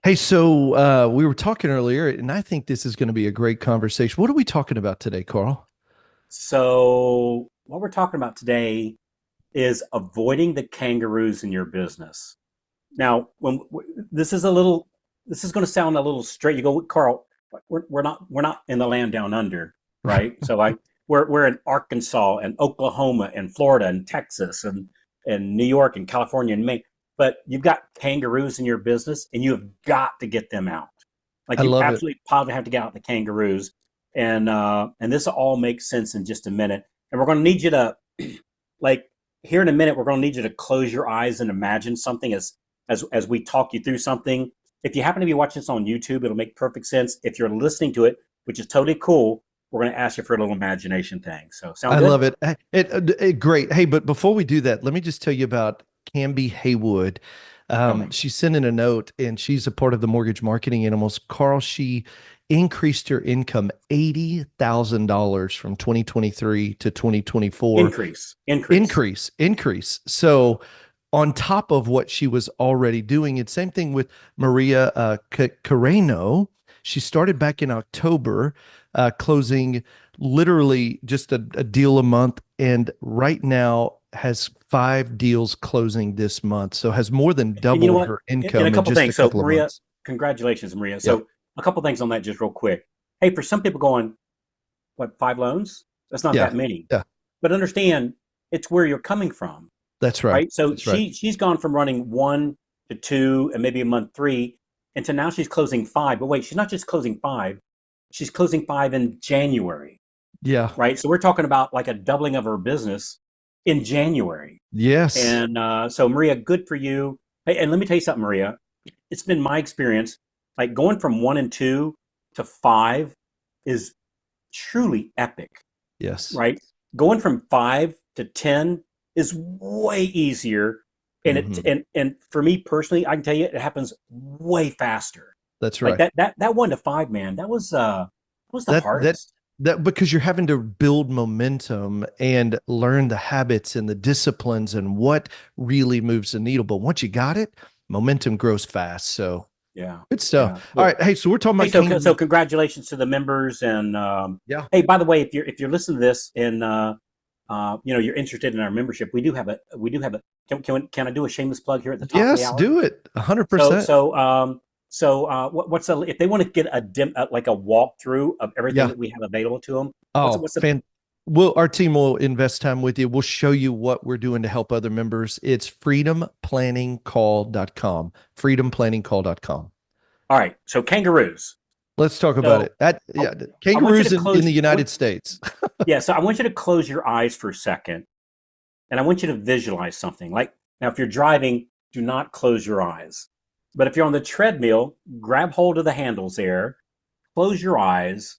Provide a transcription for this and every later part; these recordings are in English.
Hey, so we were talking earlier, and I think this is going to be a great conversation. What are we talking about today, Carl? So, what we're talking about today is avoiding the kangaroos in your business. Now, this is going to sound a little straight. You go, Carl, we're not in the land down under, right? We're in Arkansas and Oklahoma and Florida and Texas and New York and California and Maine, but you've got kangaroos in your business, and you have got to get them out. Like I you love it. absolutely positively have to get out the kangaroos, and this all makes sense in just a minute. And we're going to need you to like here in a minute. We're going to need you to close your eyes and imagine something as we talk you through something. If you happen to be watching this on YouTube, it'll make perfect sense. If you're listening to it, which is totally cool, we're going to ask you for a little imagination thing. So, sound I good? love it. Great. Hey, but before we do that, let me just tell you about Kambi Heywood. Tell me. She sent in a note, and she's a part of the Mortgage Marketing Animals. Carl, she increased her income $80,000 from 2023 to 2024. Increase. Increase. So on top of what she was already doing. And same thing with Maria Carreno. She started back in October, closing literally just a deal a month, and right now has five deals closing this month. So has more than And you know doubled what? her And a income in couple just a things. So, couple of Maria, months. congratulations, Maria. Yeah. So, a couple things on that just real quick. Hey, for some people going, what, five loans? That's not Yeah. that many. Yeah. But understand, it's where you're coming from, That's right. right? So That's right. she's gone from running one to two and maybe a month three, and to now she's closing five. But wait, she's not just closing five; she's closing five in January, Yeah. right? So we're talking about like a doubling of her business in January. Yes. And so, Maria, good for you. Hey, and let me tell you something, Maria. It's been my experience, like going from one and two to five is truly epic, Yes. right? Going from five to 10 is way easier. And it Hmm. and for me personally, I can tell you it happens way faster. That's Like right. that one to five, man, that was the That that hardest. that because you're having to build momentum and learn the habits and the disciplines and what really moves the needle. But once you got it, momentum grows fast. So Yeah. good stuff. Yeah. All Cool. right. Hey, so we're talking Hey, about so kangaroo. congratulations to the members, and Yeah. hey, by the way, if you're listening to this and you're interested in our membership, we do have a can I do a shameless plug here at the top of the Yes, hour? do it. So 100%. so um what's the if they want to get like a walkthrough of everything Yeah. that we have available to them? What's Oh, what's the our team will invest time with you. We'll show you what we're doing to help other members. It's freedomplanningcall.com. Freedomplanningcall.com. All right? So kangaroos. Let's talk about So it. That I, yeah, I want you kangaroos to in close. the United States. Yeah. So I want you to close your eyes for a second, and I want you to visualize something. Like now, if you're driving, do not close your eyes. But if you're on the treadmill, grab hold of the handles there, close your eyes,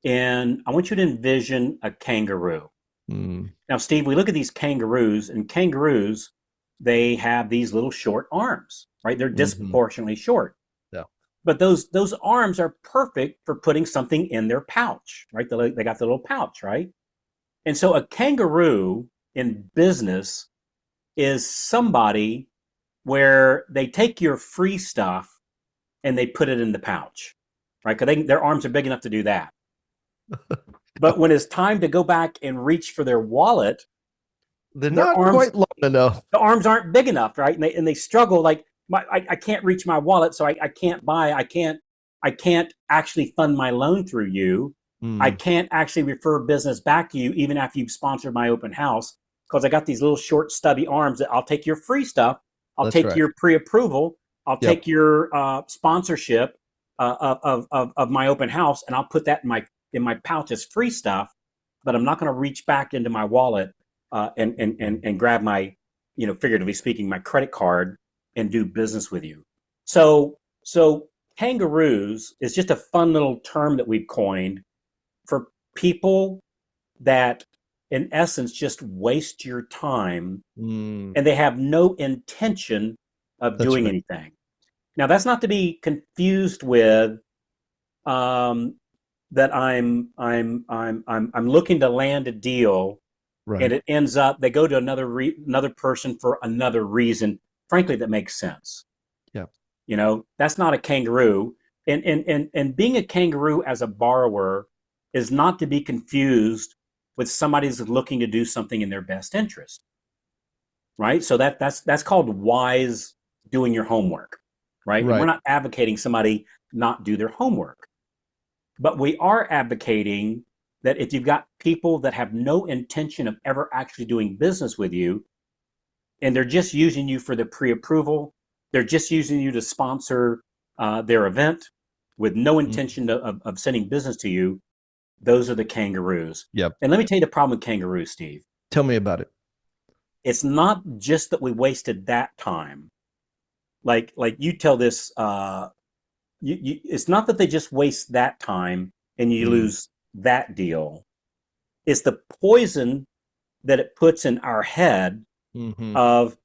and I want you to envision a kangaroo. Hmm. Now, Steve, we look at these kangaroos, and kangaroos, they have these little short arms, right? They're Hmm. disproportionately short. Yeah. But those arms are perfect for putting something in their pouch, right? They got the little pouch, right? And so a kangaroo in business is somebody where they take your free stuff and they put it in the pouch, right? Because their arms are big enough to do that. But when it's time to go back and reach for their wallet, They're their not arms quite long enough. the arms aren't big enough, right? And they struggle like I can't reach my wallet, so I can't buy. I can't actually fund my loan through you. I Mm, can't actually refer business back to you even after you've sponsored my open house because I got these little short stubby arms that I'll take your free stuff, I'll that's take right. your pre-approval, I'll Yep. take your sponsorship of my open house, and I'll put that in my pouch as free stuff, but I'm not going to reach back into my wallet and grab my, figuratively speaking, my credit card and do business with you. So kangaroos is just a fun little term that we've coined for people that, in essence, just waste your time Mm, and they have no intention of that's doing right. anything. Now, that's not to be confused with um, that I'm looking to land a deal and Right. it ends up they go to another person for another reason, frankly, that makes sense. Yeah. That's not a kangaroo. And being a kangaroo as a borrower is not to be confused with somebody who's looking to do something in their best interest, right? So that's called wise doing your homework, right? And we're Right. not advocating somebody not do their homework, but we are advocating that if you've got people that have no intention of ever actually doing business with you, and they're just using you for the pre-approval, they're just using you to sponsor their event with no Mm. intention of sending business to you, those are the kangaroos. Yep. And let me tell you the problem with kangaroos, Steve. Tell me about it. It's not just that we wasted that time. Like you tell this, it's not that they just waste that time and you Mm. lose that deal. It's the poison that it puts in our head Hmm. of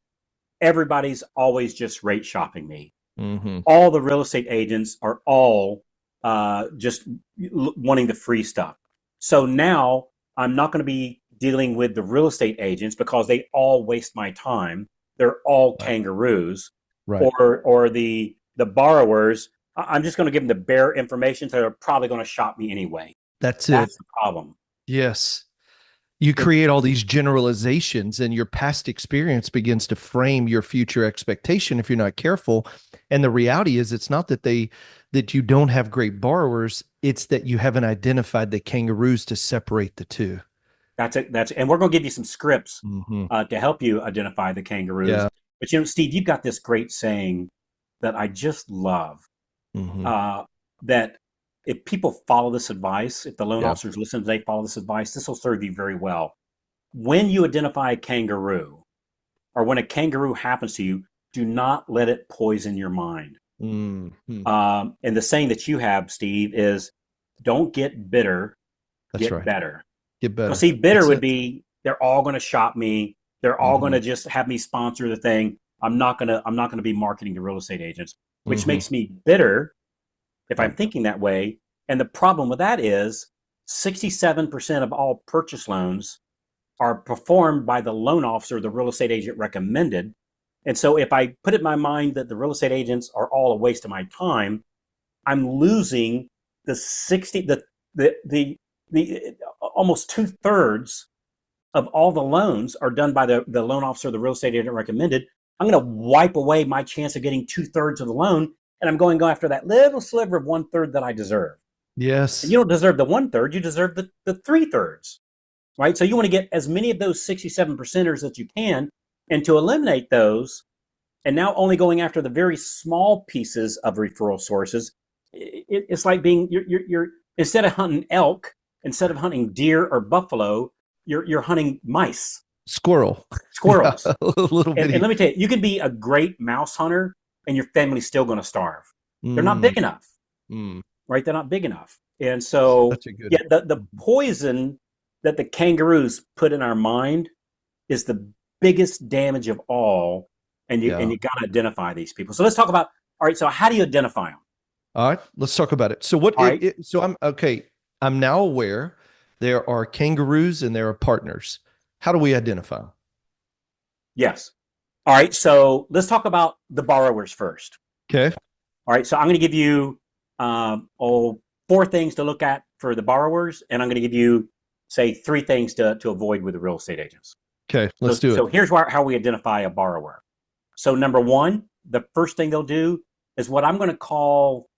everybody's always just rate shopping me. Hmm. All the real estate agents are all just wanting the free stuff. So now I'm not going to be dealing with the real estate agents because they all waste my time. They're all Right. kangaroos, Right. or the borrowers. I'm just going to give them the bare information, so they're probably going to shop me anyway. That's it. That's the problem. Yes. You It, create all these generalizations, and your past experience begins to frame your future expectation if you're not careful. And the reality is it's not that you don't have great borrowers, it's that you haven't identified the kangaroos to separate the two. that's it. And we're going to give you some scripts Hmm. to help you identify the kangaroos. Yeah. But Steve, you've got this great saying that I just love. Hmm. Uh, that if people follow this advice, if the loan Yeah. officers listen, they follow this advice, this will serve you very well. When you identify a kangaroo, or when a kangaroo happens to you, do not let it poison your mind. Hmm. And the saying that you have, Steve, is don't get bitter, That's get right. better. Get Well, better. see, bitter That's would it. be they're all going to shop me. They're all going Hmm. to just have me sponsor the thing. I'm not going to be marketing to real estate agents, which Hmm. makes me bitter if I'm Yep. thinking that way. And the problem with that is 67% of all purchase loans are performed by the loan officer the real estate agent recommended. And so if I put it in my mind that the real estate agents are all a waste of my time, I'm losing the 60 the almost two-thirds of all the loans are done by the loan officer the real estate agent recommended. I'm going to wipe away my chance of getting two-thirds of the loan, and I'm going to go after that little sliver of one-third that I deserve. And Yes. you don't deserve the one-third, you deserve the three-thirds, right? So you want to get as many of those 67 percenters that you can, and to eliminate those, and now only going after the very small pieces of referral sources, it's like being you're instead of hunting elk, instead of hunting deer or buffalo, you're hunting mice, Squirrel. Yeah. squirrels. A little And bitty. let me tell you, you can be a great mouse hunter, and your family's still going to starve. They're not Mm, big enough, mm. right? They're not big enough. And so, Such a good. yeah, the poison that the kangaroos put in our mind is the biggest damage of all. And Yeah. you got to identify these people. So let's talk about, all right, so how do you identify them? All right, let's talk about it. So what All right. so I'm okay. I'm now aware there are kangaroos and there are partners. How do we identify them? Yes. All right. So let's talk about the borrowers first. Okay. All right. So I'm going to give you four things to look at for the borrowers, and I'm going to give you, say, three things to avoid with the real estate agents. Okay, So, let's do so it. here's how we identify a borrower. So number one, the first thing they'll do is what I'm going to call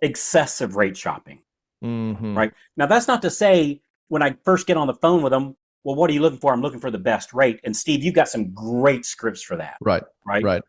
excessive rate shopping. Hmm. Right now, that's not to say when I first get on the phone with them, well, what are you looking for? I'm looking for the best rate. And Steve, you've got some great scripts for that, Right. right? Right.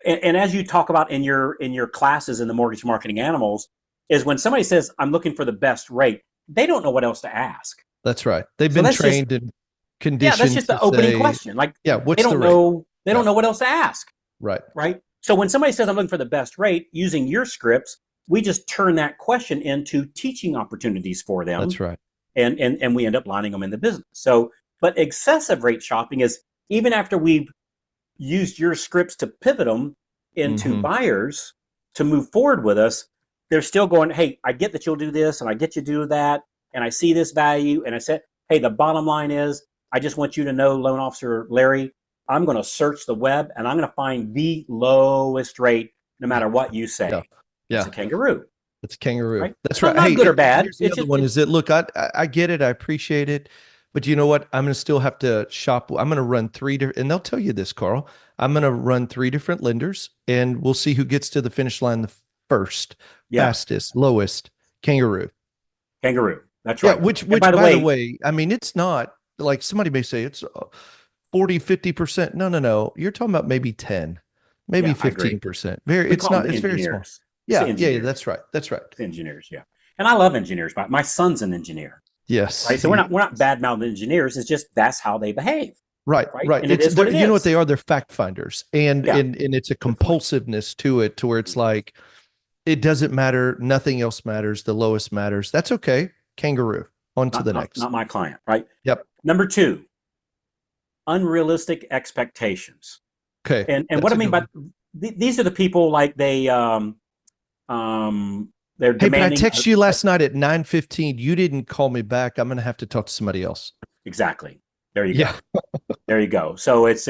And as you talk about in your classes in the mortgage marketing animals, is when somebody says I'm looking for the best rate, they don't know what else to ask. That's right. They've So been that's just trained and that's conditioned just to the opening say, question. Like yeah, what's the rate? they Yeah. don't know what else to ask, Right. right? So when somebody says I'm looking for the best rate, using your scripts, we just turn that question into teaching opportunities for them, That's right. and we end up lining them in the business. So, but excessive rate shopping is even after we've used your scripts to pivot them into Hmm. buyers to move forward with us, they're still going, hey, I get that you'll do this and I get you to do that, and I see this value. And I said, hey, the bottom line is, I just want you to know, loan officer Larry, I'm going to search the web and I'm going to find the lowest rate no matter what you Yeah. say. It's Yeah. a kangaroo, It's kangaroo. right? That's Not right. Hey, not good or and bad. here's the It's other just one it, is that look, I get it, I appreciate it, but you know what? I'm gonna still have to shop. I'm gonna run three different, and they'll tell you this, Carl. I'm gonna run three different lenders, and we'll see who gets to the finish line the first, yeah, fastest, lowest kangaroo. kangaroo. That's Yeah, right. And which by the by the way, way, I mean it's not like somebody may say it's 40, 50%. No, no, no. You're talking about maybe 10, maybe yeah, I agree. 15%. Very, We it's call them not, the it's very small. engineers. It's the Yeah, yeah, yeah, engineers. that's right. That's right. It's the engineers. Yeah, and I love engineers. But my son's an engineer, Yes. right? So we're not bad mouthing engineers. It's just that's how they behave, Right, right? right. And it It's is what there, it you know what is. they are? They're fact finders. And Yeah, and it's a good point. compulsiveness to it to where it's like it doesn't matter, nothing else matters, the lowest matters. That's okay. Kangaroo. On to Not the not next. not my client, right? Yep. Number two, unrealistic expectations. Okay. And what That's I a mean good by one. these are the people like they're Hey, but I demanding texted you last night at 9:15. You didn't call me back. I'm gonna have to talk to somebody else. exactly. There you Yeah. go. There you go. So it's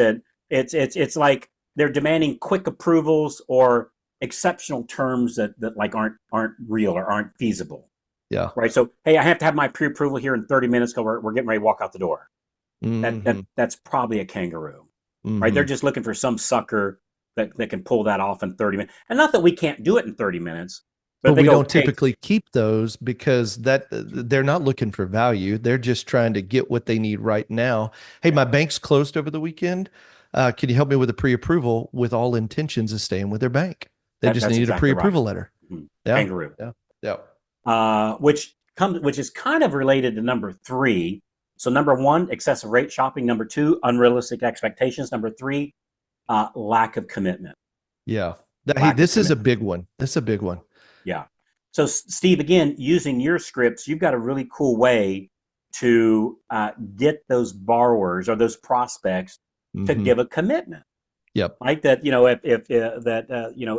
like they're demanding quick approvals or exceptional terms that like aren't real or aren't feasible. Yeah. Right. So hey, I have to have my pre-approval here in 30 minutes because we're getting ready to walk out the door. Mm-hmm. That's probably a kangaroo. Right. They're Mm-hmm. just looking for some sucker that can pull that off in 30 minutes. And not that we can't do it in 30 minutes, but But if they we go, don't hey, typically keep those because that they're not looking for value. They're just trying to get what they need right now. Hey, yeah, my bank's closed over the weekend. Can you help me with a pre-approval with all intentions of staying with their bank? They just that's needed a exactly right. pre-approval letter. Mhm. Yeah. Kangaroo. Yeah. Yeah. Which is kind of related to number three. So number one, excessive rate shopping. Number two, unrealistic expectations. Number three, lack of commitment. Yeah. Hey, Lack of this is a commitment. big one. This is a big one. Yeah. So Steve, again, using your scripts, you've got a really cool way to get those borrowers or those prospects to Hmm. give a commitment, Yep. right? That if that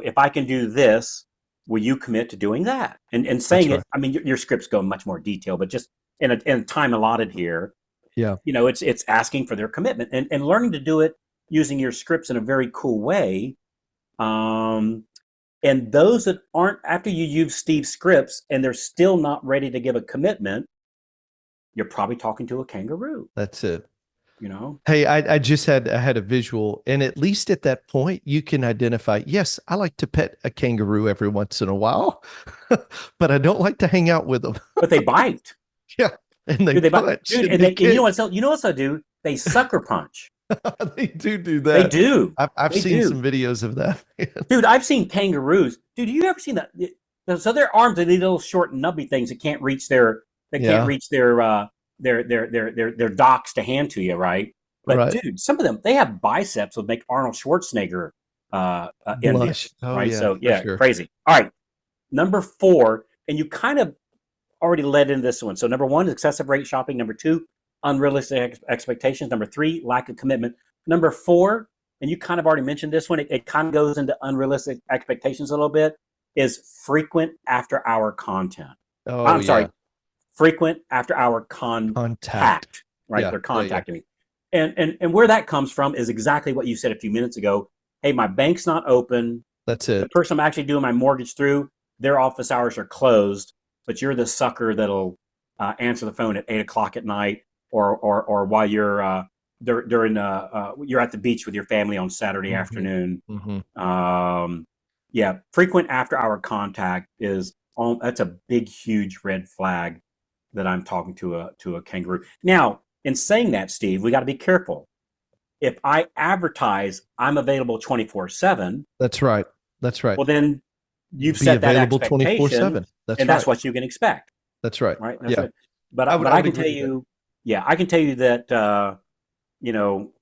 if I can do this, will you commit to doing that? And saying That's it, right. I mean, your scripts go in much more detail, but just in a time allotted here, Yeah. it's asking for their commitment and learning to do it using your scripts in a very cool way. Um, and those that aren't after you use Steve's scripts and they're still not ready to give a commitment, you're probably talking to a kangaroo. That's it. You know, Hey, I had a visual, and at least at that point, you can identify, yes, I like to pet a kangaroo every once in a while, but I don't like to hang out with them. but they bite, Yeah. And they dude. They bite, punch dude, and and they you know kick. what? You know what they do? They sucker punch. They do They that. do. I've They seen do. some videos of that. Dude, I've seen kangaroos. Dude, you ever seen that? So their arms are these little short nubby things that can't reach Yeah. their docks to hand to you, right? But Right. dude, some of them they have biceps that make Arnold Schwarzenegger Blush. envious, Oh right? yeah, So for yeah, sure. crazy. All right, number four, and you kind of already led into this one. So number one, excessive rate shopping. Number two, unrealistic expectations. Number three, lack of commitment. Number four, and you kind of already mentioned this one. It kind of goes into unrealistic expectations a little bit. Is frequent after hour content. Oh I'm sorry, yeah. frequent after hour Contact. contact. Right, Yeah. they're Yeah. Yeah. contacting me, and where that comes from is exactly what you said a few minutes ago. Hey, my bank's not open. That's The it. person I'm actually doing my mortgage through, their office hours are closed, but you're the sucker that'll answer the phone at 8 o'clock at night, or while you're during you're at the beach with your family on Saturday Hmm. afternoon. Hmm. Yeah, frequent after hour contact is that's a big, huge red flag that I'm talking to a kangaroo. Now, in saying that, Steve, we got to be careful. If I advertise I'm available 24/7, That's right. That's right. well then you've Be set that available expectation 24/7. That's and that's right. what you can expect, That's right. right? That's Yeah. it. But I I would can tell agree with that. you, yeah, I can tell you that you know,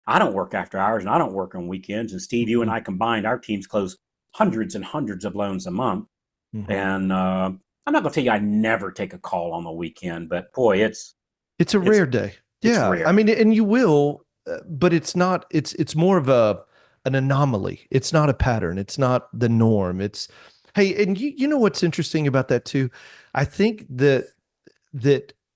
I don't work after hours and I don't work on weekends. And Steve, you and Hmm. I combined, our teams close hundreds and hundreds of loans a month. Hmm. And I'm not going to tell you I never take a call on the weekend, but boy, It's a it's rare day. it's Yeah. I rare. mean, and you will, but it's not, it's more of an anomaly. It's not a pattern. It's not the norm. It's, hey, and you know what's interesting about that too? I think that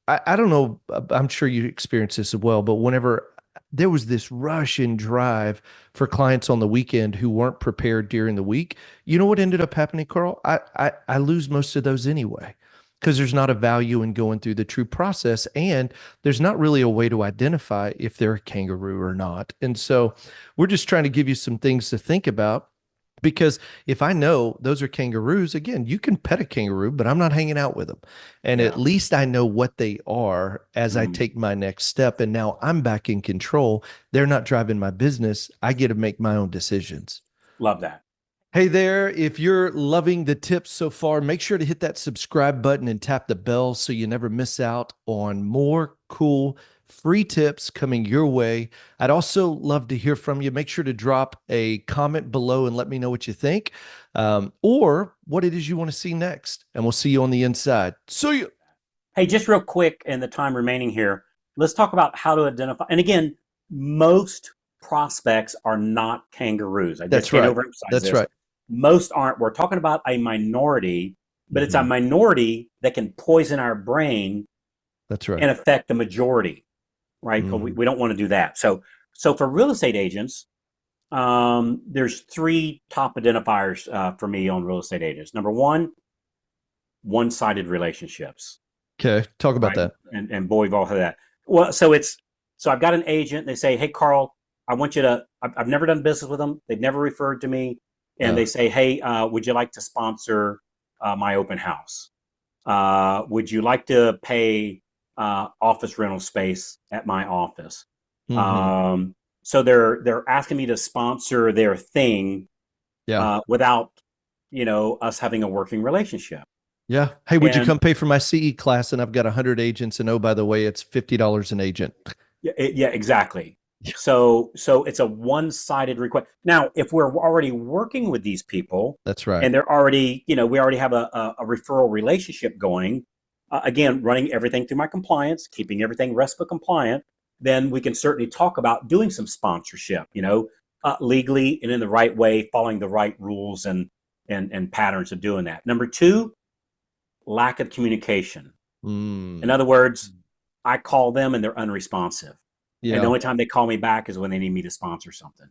I don't know, I'm sure you experience this as well, but whenever there was this rush and drive for clients on the weekend who weren't prepared during the week. You know what ended up happening, Carl? I lose most of those anyway because there's not a value in going through the true process, and there's not really a way to identify if they're a kangaroo or not. And so we're just trying to give you some things to think about. Because if I know those are kangaroos, again, you can pet a kangaroo, but I'm not hanging out with them. And at Yeah. least I know what they are as I Mhm. take my next step. And now I'm back in control. They're not driving my business. I get to make my own decisions. Love that. Hey there, if you're loving the tips so far, make sure to hit that subscribe button and tap the bell so you never miss out on more cool free tips coming your way. I'd also love to hear from you. Make sure to drop a comment below and let me know what you think, or what it is you want to see next. And we'll see you on the inside. See you. Hey, just real quick in the time remaining here, let's talk about how to identify. And again, most prospects are not kangaroos. I just That's can't right. overemphasize That's this. right. Most aren't. We're talking about a minority, but it's a Mhm. minority that can poison our brain That's right. and affect the majority, right? 'Cause we, Mhm. we don't want to do that. So for real estate agents, there's three top identifiers for me on real estate agents. Number one-sided relationships, Okay. Talk about right? that. And boy, we've all had that. Well, so I've got an agent. They say, "Hey, Carl, I want you to. I've never done business with them. They've never referred to me." And Uh, they say, "Hey, would you like to sponsor my open house? Would you like to pay office rental space at my office?" mhm. So they're asking me to sponsor their thing Yeah. without us having a working relationship. Yeah. Hey, would you And come pay for my CE class? And I've got 100 agents. And oh, by the way, it's $50 an agent. yeah, yeah, exactly. Yeah. So it's a one-sided request. Now, if we're already working with these people That's right. and they're already, we already have a referral relationship going, again, running everything through my compliance, keeping everything RESPA compliant, then we can certainly talk about doing some sponsorship, legally and in the right way, following the right rules and patterns of doing that. Number two, lack of communication. In Mm, other words, I call them and they're unresponsive. And the yeah. only time they call me back is when they need me to sponsor something.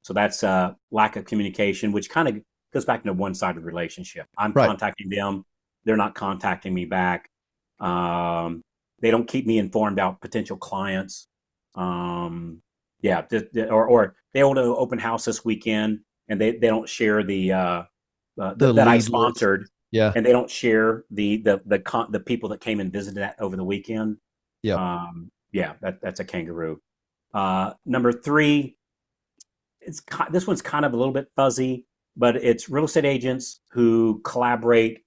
So that's lack of communication, which kind of goes back to a one-sided relationship. I'm Right. contacting them, they're not contacting me back. Um, they don't keep me informed about potential clients. Um, yeah, or they hold an open house this weekend and they don't share The that I lead list. sponsored, Yeah. and they don't share the people that came and visited that over the weekend. Yep. Yeah, that's a kangaroo. Number three, this one's kind of a little bit fuzzy, but it's real estate agents who collaborate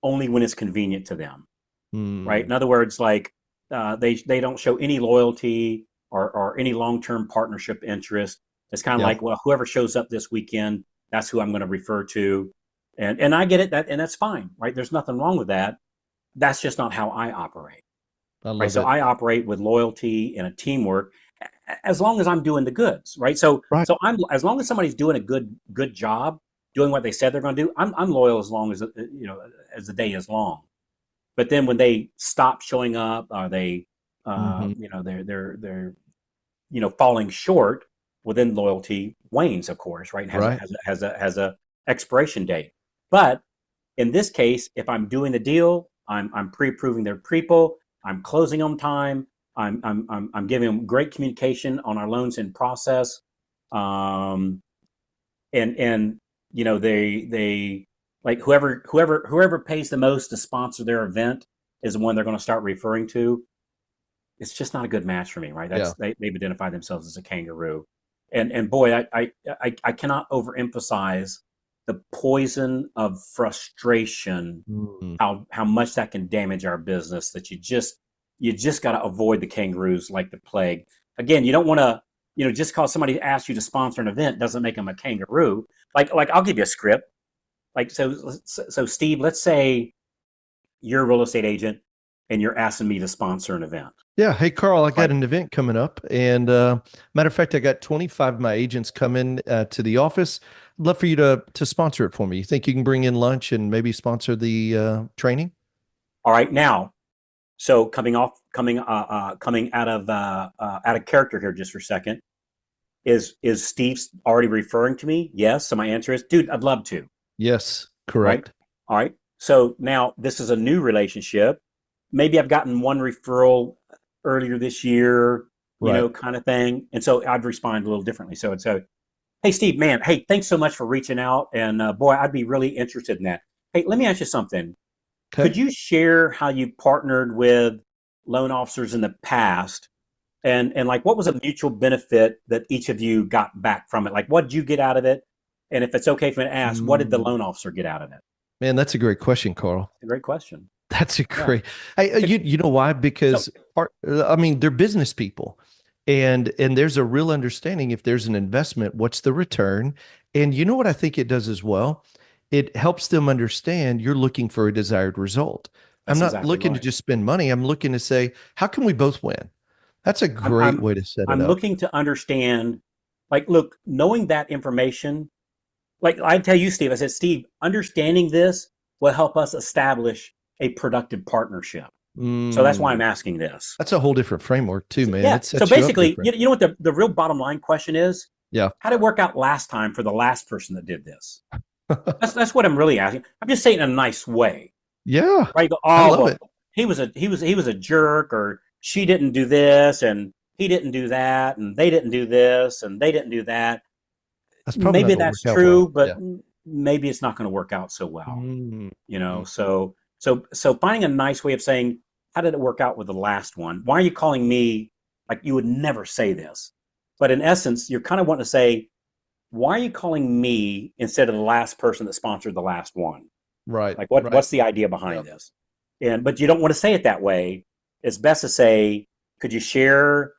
only when it's convenient to them, right? Mm, In other words, like they don't show any loyalty or any long term partnership interest. It's kind of yeah. like, well, whoever shows up this weekend, that's who I'm going to refer to, and I get it, and that's fine, right? There's nothing wrong with that. That's just not how I operate, I right? love So it. I operate with loyalty and a teamwork, as long as I'm doing the goods, right? Right. So I'm as long as somebody's doing a good job, doing what they said they're going to do. I'm loyal as long as as the day is long. But then when they stop showing up, or they Hmm. they're falling short, well then loyalty wanes, of course, right? And Right. has a expiration date. But in this case, if I'm doing the deal, I'm pre-approving their people, I'm closing on time, I'm giving them great communication on our loans in process, um, and they like whoever pays the most to sponsor their event is the one they're going to start referring to. It's just not a good match for me, right? Yeah. They've identified themselves as a kangaroo, and boy, I cannot overemphasize the poison of frustration, Mm. how much that can damage our business. That you just got to avoid the kangaroos like the plague. Again, you don't want to just because somebody asks you to sponsor an event doesn't make them a kangaroo. Like I'll give you a script. Like so Steve, let's say you're a real estate agent and you're asking me to sponsor an event, Yeah. Hey, Carl, I got right? an event coming up. And matter of fact, I got 25 of my agents coming to the office. I'd love for you to sponsor it for me. You think you can bring in lunch and maybe sponsor the training? All right, now, so coming out of character here just for a second. Is Steve already referring to me? Yes. So my answer is, dude, I'd love to. Yes, Right. correct. All right. So now this is a new relationship. Maybe I've gotten one referral earlier this year, Right. kind of thing. And so I'd respond a little differently. So, hey, Steve, man, hey, thanks so much for reaching out. And boy, I'd be really interested in that. Hey, let me ask you something. Okay. Could you share how you partnered with loan officers in the past? And like, what was a mutual benefit that each of you got back from it? Like, what did you get out of it? And if it's okay for me to ask, what did the Mm. loan officer get out of it? Man, that's a great question, Carl. A great question. That's a Yeah. great. You know why? So Because I mean, they're business people, and there's a real understanding if there's an investment, what's the return? And you know what I think it does as well? It helps them understand you're looking for a desired result. I'm that's not exactly looking to right. just spend money. I'm looking to say, how can we both win? That's a I'm great I'm way to set it I'm up. looking to understand, like, look, knowing that information, like I tell you, Steve, I said, Steve, understanding this will help us establish a productive partnership. So that's why I'm Mm, asking this. that's a whole different framework too, So, man. yeah. It So sets you up basically, different. you know what the real bottom line question is? Yeah. How did it work out last time for the last person that did this? That's what I'm really asking. I'm just saying it in a nice way. Yeah. Right? You go, I oh love well, it. he was a jerk, or she didn't do this, and he didn't do that, and they didn't do this, and they didn't do that. That's probably not Maybe going to that's work out well. true, but Yeah. maybe it's not going to work out so well. Mm, mhm. So finding a nice way of saying, how did it work out with the last one? Why are you calling me? Like, you would never say this, but in essence, you're kind of wanting to say, why are you calling me instead of the last person that sponsored the last one? Right. Like, Right. what's the idea Yeah. behind this? But you don't want to say it that way. It's best to say, could you share,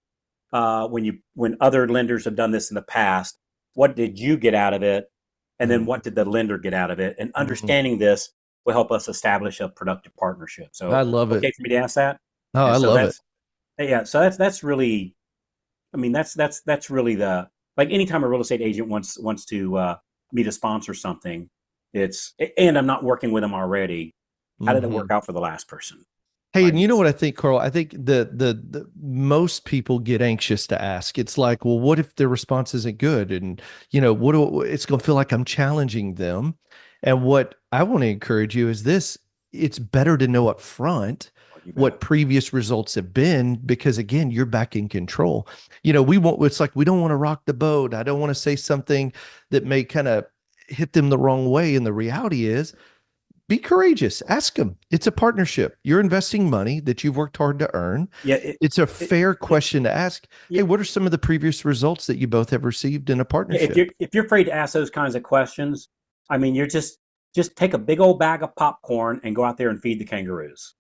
when other lenders have done this in the past, what did you get out of it, and then Mm, what did the lender get out of it? And mm. understanding this will help us establish a productive partnership. I So, love it. okay for me to ask that. Oh, And I so love it. that's yeah. So that's really, I mean, that's really the, like, anytime a real estate agent wants to me to sponsor something, and I'm not working with them already. How did it work Hmm. out for the last person? Hey, and Right. you know what I think, Carl? I think the most people get anxious to ask. It's like, well, what if their response isn't good? And it's going to feel like I'm challenging them. And what I want to encourage you is this: it's better to know up front Oh, you what bet. previous results have been, because again, you're back in control. It's like we don't want to rock the boat. I don't want to say something that may kind of hit them the wrong way. And the reality is, be courageous. Ask them. It's a partnership. You're investing money that you've worked hard to earn. Yeah. It's a It, fair it, question to ask. yeah. Hey, what are some of the previous results that you both have received in a Yeah, if you're partnership? if you're afraid to ask those kinds of questions, I mean, you're just take a big old bag of popcorn and go out there and feed the kangaroos,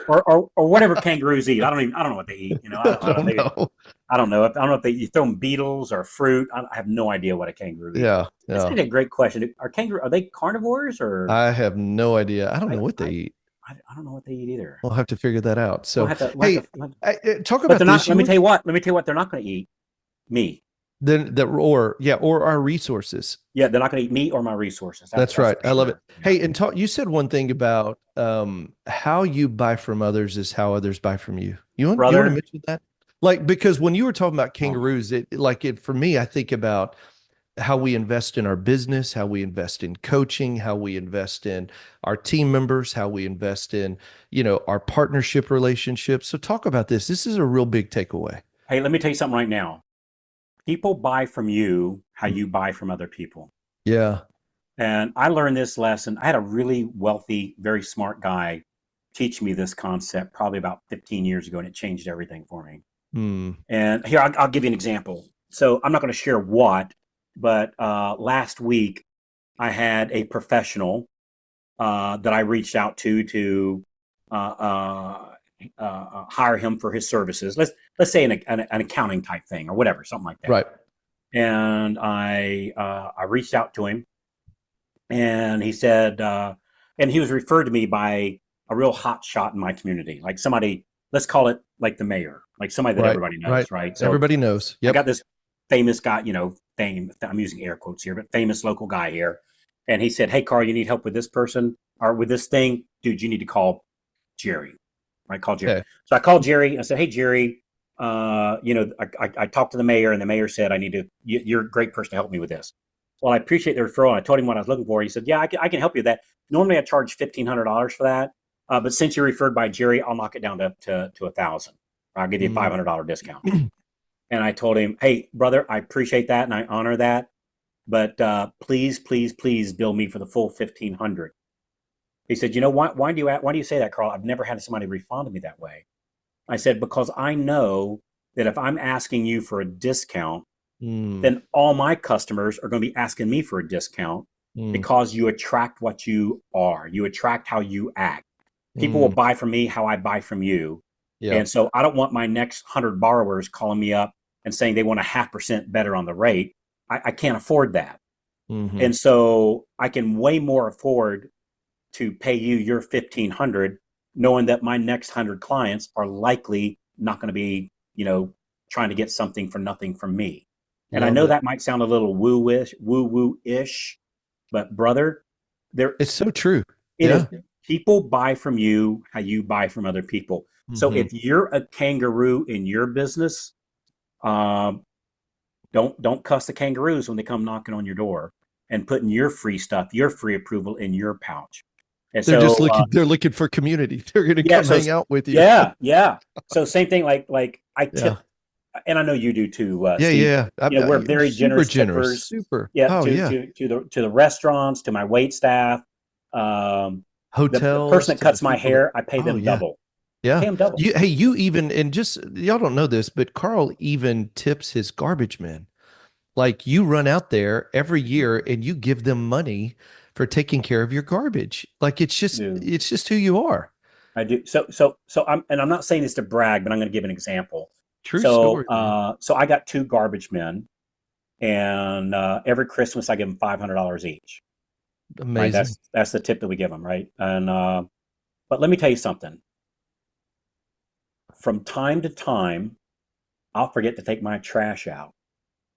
or whatever kangaroos eat. I don't know what they eat. I I don't don't maybe know. I don't know if you throw them beetles or fruit. I have no idea what a kangaroo eats. Yeah, That's yeah. actually a great question. Are they carnivores, or I have no idea. I don't I know what they I eat. I don't know what they eat either. We'll have to figure that out. We'll So, have to hey, talk but about they're not. this. Let me tell you what. Let me tell you what. They're not going to eat me. Or our resources. Yeah, they're not going to eat me or my resources. That's That's right. for I love it. sure. Yeah. Hey, and talk, you said one thing about how you buy from others is how others buy from you. You want to Brother. mention that? Like, because when you were talking about Oh, kangaroos, it for me, I think about how we invest in our business, how we invest in coaching, how we invest in our team members, how we invest in, our partnership relationships. So talk about this. This is a real big takeaway. hey, let me tell you something right now. People buy from you how you buy from other people. Yeah. And I learned this lesson. I had a really wealthy, very smart guy teach me this concept probably about 15 years ago, and it changed everything for me. Hmm. And here, I'll give you an example. So I'm not going to share what, but last week I had a professional that I reached out to uh, uh, hire him for his services. Let's say an accounting type thing or whatever, something like that. Right. And I reached out to him, and he said, and he was referred to me by a real hot shot in my community, like somebody, let's call it like the mayor, like somebody that Right. everybody Right. knows, right? So Everybody knows. I got Yep. this famous guy, I'm using air quotes here, but famous local guy here. And he said, hey, Carl, you need help with this person or with this thing? Dude, you need to call Jerry. right? Call Jerry. Okay. So I called Jerry and I said, "Hey, Jerry, I talked to the mayor, and the mayor said I need to. You're a great person to help me with this." Well, I appreciate the referral. And I told him what I was looking for. He said, "Yeah, I can help you with that. Normally, I charge $1,500 for that, but since you're referred by Jerry, I'll knock it down to 1,000. I'll give you a Mm. $500 discount." And I told him, "Hey, brother, I appreciate that and I honor that, but please, please, please bill me for the full 1,500." He said, "You know why do you say that, Carl? I've never had somebody respond to me that way." I said, "Because I know that if I'm asking you for a discount, Mm. then all my customers are going to be asking me for a discount Mm. because you attract what you are. You attract how you act. People will Mm. buy from me how I buy from you. And Yep. so I don't want my next 100 borrowers calling me up and saying they want a 0.5% better on the rate. I can't afford that. Mm-hmm. And so I can way more afford to pay you your 1,500, knowing that my next 100 clients are likely not going to be, trying to get something for nothing from me." And I Love know it. that might sound a little woo-woo-ish, but brother, there It's so true. it is. Yeah. People buy from you how you buy from other people. So Mm-hmm. if you're a kangaroo in your business, um, don't cuss the kangaroos when they come knocking on your door and putting your free stuff, your free approval in your pouch. And They're just so looking for community. They're going to yeah, come so hang out with you. yeah, yeah. So same thing. Like I Yeah. tip, and I know you do too, Yeah. Steve. Yeah. We're very Super generous generous. tippers. Super. Yeah, Oh, yeah. to the restaurants, to my wait staff. Um, the Hotels person that to the cuts my people that, hair, I pay oh, them yeah. double. Yeah. Pay them double. Hey, you even, and just, y'all don't know this, but Carl even tips his garbage men. Like you run out there every year and you give them money for taking care of your garbage. Like No, it's just who you are. I do. So I'm not saying this to brag, but I'm going to give an example. True So story, man. so I got two garbage men, and every Christmas I give them $500 each. Right, Amazing. that's the tip that we give them, right? And but let me tell you something. From time to time, I'll forget to take my trash out,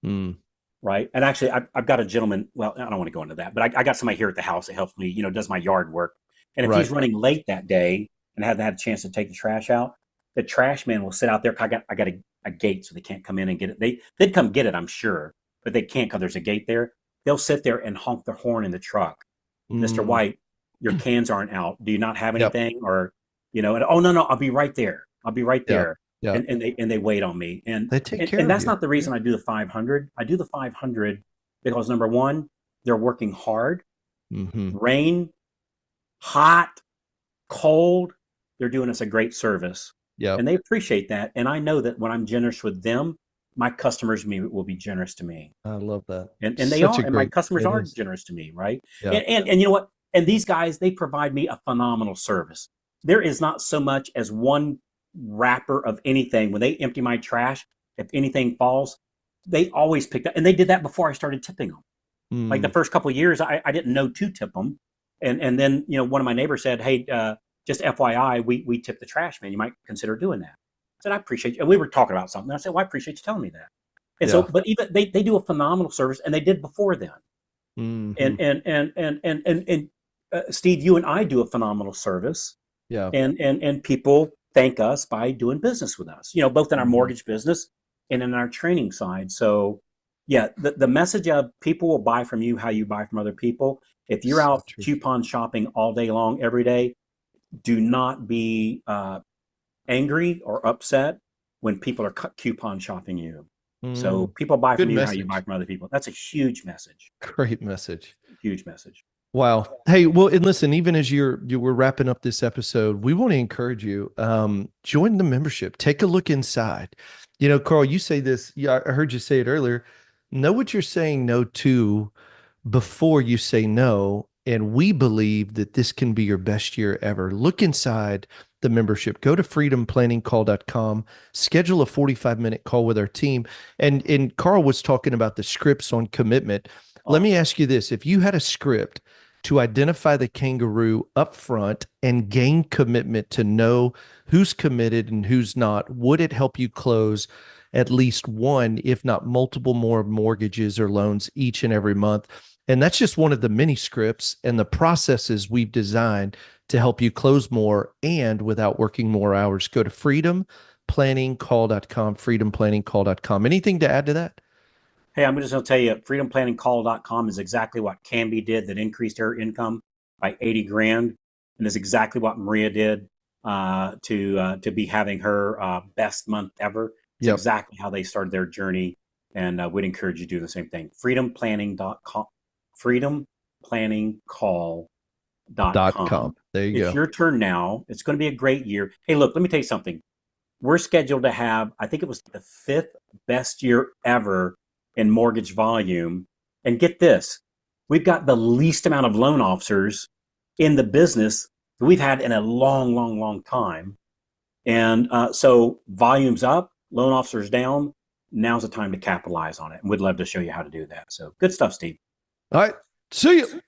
Mm, right? And actually, I've got a gentleman. Well, I don't want to go into that, but I got somebody here at the house that helps me, does my yard work. And if he's right. running late that day and hasn't had a chance to take the trash out, the trash man will sit out there. I got a gate, so they can't come in and get it. They'd come get it, I'm sure, but they can't because there's a gate there. They'll sit there and honk their horn in the truck. "Mr. Mm, White, your cans aren't out. Do you not have yep. anything?" Or, and, "Oh, no, I'll be right there. I'll be right Yeah. there." Yeah. And they wait on me. And, They take and care and of that's you. not the Yeah. reason I do the 500. I do the 500 because number one, they're working hard, Hmm. rain, hot, cold. They're doing us a great service, Yep. and they appreciate that. And I know that when I'm generous with them, my customers will be generous to me, I love that. and they Such are, a and my great, customers it are is. generous to me, right? Yeah. And you know what? And these guys, they provide me a phenomenal service. There is not so much as one wrapper of anything when they empty my trash. If anything falls, they always pick that, and they did that before I started tipping them. Like the Mm, first couple of years, I didn't know to tip them, and then one of my neighbors said, "Hey, just FYI, we tip the trash man. You might consider doing that." I said, "I appreciate you." And we were talking about something. I said, "Well, I appreciate you telling me that." And so, yeah. but even they do a phenomenal service, and they did before then. Hmm. And Steve, you and I do a phenomenal service, Yeah. and people thank us by doing business with us. Both in our Hmm. mortgage business and in our training side. So, yeah, the message of people will buy from you how you buy from other people. If you're So out true. coupon shopping all day long, every day, do not be angry or upset when people are coupon shopping you. So Mm, people buy good from you how you buy message. from other people. That's a huge message. Great message. Huge message. Wow. Hey, well, and listen, even as you were wrapping up this episode, we want to encourage you, join the membership. Take a look inside. Carl, you say this, yeah, I heard you say it earlier. Know what you're saying no to before you say no. And we believe that this can be your best year ever. Look inside the membership. Go to freedomplanningcall.com, schedule a 45-minute call with our team. And Carl was talking about the scripts on commitment. Let me Awesome. ask you this. If you had a script to identify the kangaroo up front and gain commitment to know who's committed and who's not, would it help you close at least one, if not multiple more mortgages or loans each and every month? And that's just one of the many scripts and the processes we've designed to help you close more and without working more hours. Go to freedomplanningcall.com, freedomplanningcall.com. Anything to add to that? Hey, I'm just going to tell you, freedomplanningcall.com is exactly what Kambi did that increased her income by 80 grand. And is exactly what Maria did to be having her best month ever. It's Yep. exactly how they started their journey. And would encourage you to do the same thing. Freedomplanning.com, freedomplanningcall.com. .com. There you It's go. your turn now. It's going to be a great year. Hey, look, let me tell you something. We're scheduled to have, I think it was the fifth best year ever in mortgage volume. And get this, we've got the least amount of loan officers in the business that we've had in a long, long, long time. And so volume's up, loan officers down. Now's the time to capitalize on it. And we'd love to show you how to do that. So good stuff, Steve. All right. See you.